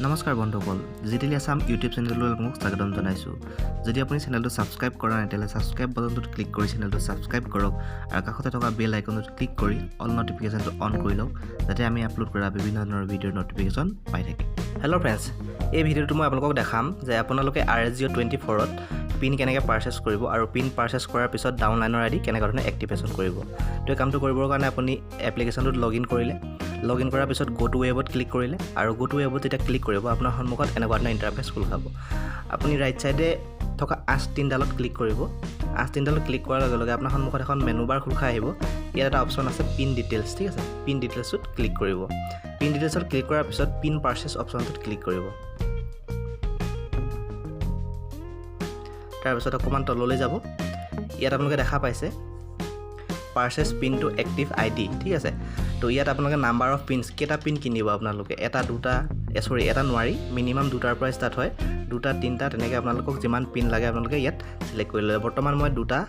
নমস্কাৰ বন্ধুসকল, digitally Assam YouTube চেনেললৈ আপোনাক স্বাগতম জনাইছোঁ। যদি আপুনি চেনেলটো ছাবস্ক্ৰাইব কৰা নাই তেতিয়াহ'লে ছাবস্ক্ৰাইব বাটনটোত ক্লিক কৰি চেনেলটো ছাবস্ক্ৰাইব কৰক আৰু কাষতে থকা বেল আইকনটোত ক্লিক কৰি অল নটিফিকেশ্যনটো অন কৰি লওক যাতে আমি আপলোড কৰা বিভিন্ন ধৰণৰ ভিডিঅ'ৰ নটিফিকেশ্যন পাই থাকে। হেল্ল' ফ্ৰেণ্ডছ, এই ভিডিঅ'টো মই আপোনালোকক দেখাম যে আপোনালোকে RSGO24ত পিন কেনেকৈ পাৰচেছ কৰিব আৰু পিন পাৰচেছ কৰাৰ পিছত ডাউনলাইনৰ আইডি কেনেকৈ ধৰণে এক্টিভেশ্যন কৰিব। তো এই কামটো কৰিবৰ কাৰণে আপুনি এপ্লিকেশ্যনটোত লগইন কৰিলে, লগইন কৰাৰ পিছত গো টু ৱেবত ক্লিক কৰিলে আৰু গো টু ৱেবত যেতিয়া ক্লিক কৰিব আপোনাৰ সন্মুখত এনেকুৱা ধৰণৰ ইণ্টাৰফেচ খোল খাব। আপুনি ৰাইট চাইডে থকা 8 ক্লিক কৰিব। 8 ক্লিক কৰাৰ লগে লগে আপোনাৰ সন্মুখত এখন মেনু বাৰ খোল খাই আহিব। ইয়াত এটা অপশ্যন আছে পিন ডিটেইলছ, ঠিক আছে। পিন ডিটেইলছত ক্লিক কৰিব। পিন ডিটেইলছত ক্লিক কৰাৰ পিছত পিন পাৰচেছ অপশ্যনটোত ক্লিক কৰিব। তাৰপিছত অকণমান তললৈ যাব। ইয়াত আপোনালোকে দেখা পাইছে পাৰচেছ পিন টু এক্টিভ আইডি, ঠিক আছে। তো ইয়াত আপোনালোকে নাম্বাৰ অফ পিনছ, কেইটা পিন কিনিব আপোনালোকে, এটা নোৱাৰি, মিনিমাম 2টাৰ পৰা ষ্টাৰ্ট হয়, 2টা 3টা তেনেকৈ আপোনালোকক যিমান পিন লাগে আপোনালোকে ইয়াত চিলেক্ট কৰি ল'লে। বৰ্তমান মই 2টা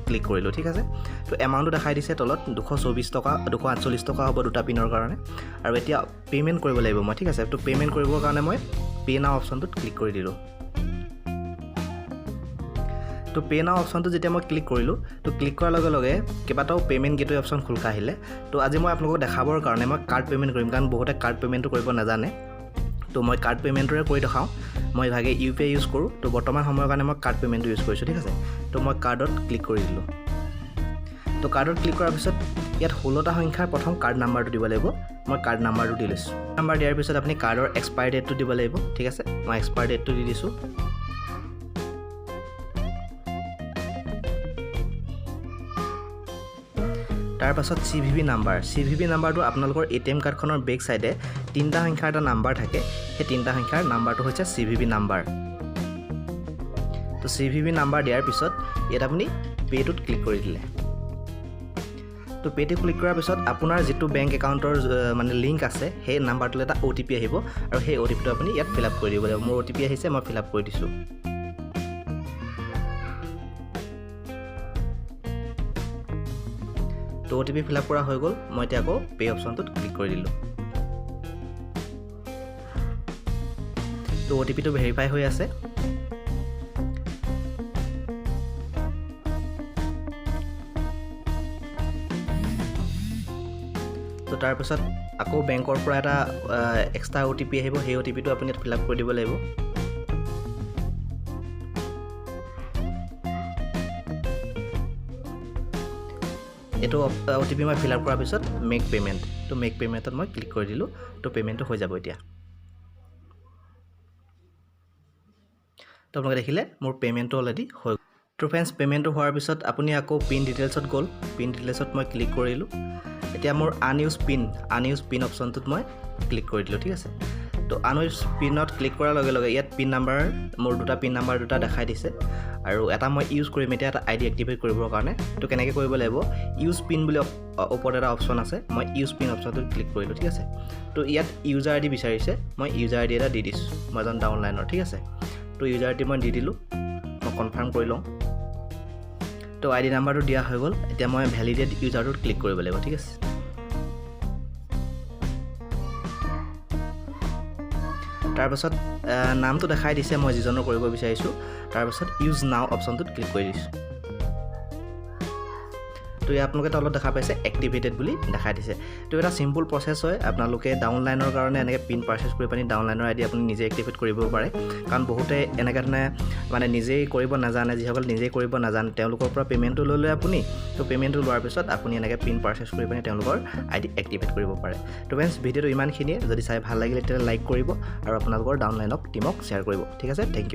ক্লিক কৰিলোঁ, ঠিক আছে। তো এমাউণ্টটো দেখাই দিছে তলত 224 টকা, 248 টকা হ'ব 2টা পিনৰ কাৰণে। আৰু এতিয়া পে'মেণ্ট কৰিব লাগিব মই, ঠিক আছে। তো পে'মেণ্ট কৰিবৰ কাৰণে মই পে' নাও অপশ্যনটোত ক্লিক কৰি দিলোঁ। তো পে' নাও অপশ্যনটো যেতিয়া মই ক্লিক কৰিলোঁ, তো ক্লিক কৰাৰ লগে লগে কেইবাটাও পে'মেণ্ট গেটৱে অপশ্যন খোল খাই আহিলে। তো আজি মই আপোনালোকক দেখাবৰ কাৰণে মই কাৰ্ড পে'মেণ্ট কৰিম, কাৰণ বহুতে কাৰ্ড পে'মেণ্টটো কৰিব নাজানে। তো মই কাৰ্ড পে'মেণ্টৰে কৰি দেখাওঁ। মই ভাগে UPI ইউজ কৰোঁ। তো বৰ্তমান সময়ৰ কাৰণে মই কাৰ্ড পে'মেণ্টটো ইউজ কৰিছোঁ, ঠিক আছে। তো মই কাৰ্ডত ক্লিক কৰি দিলোঁ। তো কাৰ্ডত ক্লিক কৰাৰ পিছত ইয়াত 16টা সংখ্যাৰ প্ৰথম কাৰ্ড নাম্বাৰটো দিব লাগিব। মই কাৰ্ড নাম্বাৰটো দি লৈছোঁ। নাম্বাৰ দিয়াৰ পিছত আপুনি কাৰ্ডৰ এক্সপায়াৰ ডেটটো দিব লাগিব, ঠিক আছে। মই এক্সপায়াৰ ডেটটো দি দিছোঁ। তাৰপাছত CVV নাম্বাৰটো আপোনালোকৰ ATM কাৰ্ডখনৰ বেক চাইডে 3টা সংখ্যাৰ এটা নাম্বাৰ থাকে। সেই 3টা সংখ্যাৰ নাম্বাৰটো হৈছে CVV নাম্বাৰ। তো CVV নাম্বাৰ দিয়াৰ পিছত ইয়াত আপুনি পে'টোত ক্লিক কৰি দিলে। তো পে'টো ক্লিক কৰাৰ পিছত আপোনাৰ যিটো বেংক একাউণ্টৰ মানে লিংক আছে সেই নাম্বাৰটোলৈ এটা OTP আহিব আৰু সেই OTPটো আপুনি ইয়াত ফিল আপ কৰি দিব লাগিব। মোৰ OTP আহিছে, মই ফিল আপ কৰি দিছোঁ। তো OTP ফিল আপ কৰা হৈ গ'ল। মই এতিয়া আকৌ পে' অপশ্যনটোত ক্লিক কৰি দিলোঁ। তো OTPটো ভেৰিফাই হৈ আছে। তো তাৰপিছত আকৌ বেংকৰ পৰা এটা এক্সট্ৰা OTP আহিব। সেই OTPটো আপুনি ইয়াত ফিল আপ কৰি দিব লাগিব। এইটো OTP মই ফিল আপ কৰাৰ পিছত মেক পে'মেণ্ট, তো মেক পে'মেণ্টত মই ক্লিক কৰি দিলোঁ। তো পে'মেণ্টটো হৈ যাব এতিয়া। তো আপোনালোকে দেখিলে মোৰ পে'মেণ্টটো অলৰেডি হৈ গ'ল। তো ফ্ৰেণ্ডছ, পে'মেণ্টটো হোৱাৰ পিছত আপুনি আকৌ পিন ডিটেইলছত গ'ল। পিন ডিটেইলছত মই ক্লিক কৰিলোঁ। এতিয়া মোৰ আনইউজ পিন অপশ্যনটোত মই ক্লিক কৰি দিলোঁ, ঠিক আছে। তো আনইউজ পিনত ক্লিক কৰাৰ লগে লগে ইয়াত পিন নাম্বাৰ, মোৰ 2টা পিন নাম্বাৰ 2টা দেখাই দিছে আৰু এটা মই ইউজ কৰিম এতিয়া এটা আইডি এক্টিভেট কৰিবৰ কাৰণে। তো কেনেকৈ কৰিব লাগিব, ইউজ পিন বুলি ওপৰত এটা অপশ্যন আছে, মই ইউজ পিন অপশ্যনটোত ক্লিক কৰিলোঁ, ঠিক আছে। তো ইয়াত ইউজাৰ আইডি বিচাৰিছে, মই ইউজাৰ আইডি এটা দি দিছোঁ, মই এজন ডাউনলাইনৰ, ঠিক আছে। তো ইউজাৰ আইডি মই দি দিলোঁ। মই কনফাৰ্ম কৰি লওঁ। তো আইডি নাম্বাৰটো দিয়া হৈ গ'ল। এতিয়া মই ভেলিডেট ইউজাৰটোত ক্লিক কৰিব লাগিব, ঠিক আছে। তাৰপাছত নামটো দেখাই দিছে মই যিজনৰ কৰিব বিচাৰিছোঁ। তাৰপাছত ইউজ নাও অপশ্যনটোত ক্লিক কৰি দিছোঁ। তো ইয়াত আপোনালোকে তলত দেখা পাইছে এক্টিভেটেড বুলি দেখাই দিছে। তো এটা চিম্পুল প্ৰচেছ হয়। আপোনালোকে ডাউনলাইনৰ কাৰণে এনেকৈ পিন পাৰচেছ কৰি পানি ডাউনলাইনৰ আইডি আপুনি নিজে এক্টিভেট কৰিব পাৰে, কাৰণ বহুতে এনেকৈ ধৰণে মানে নিজেই কৰিব নাজানে। যিসকল নিজেই কৰিব নাজানে তেওঁলোকৰ পৰা পে'মেণ্টটো লৈ আপুনি। তো পে'মেণ্টটো লোৱাৰ পিছত আপুনি এনেকৈ পিন পাৰচেছ কৰি পানি তেওঁলোকৰ আইডি এক্টিভেট কৰিব পাৰে। তো ফ্ৰেণ্ডছ, ভিডিঅ'টো ইমানখিনিয়ে। যদি চাই ভাল লাগিলে তেতিয়াহ'লে লাইক কৰিব আৰু আপোনালোকৰ ডাউনলাইনক টিমক শ্বেয়াৰ কৰিব, ঠিক আছে। Thank U.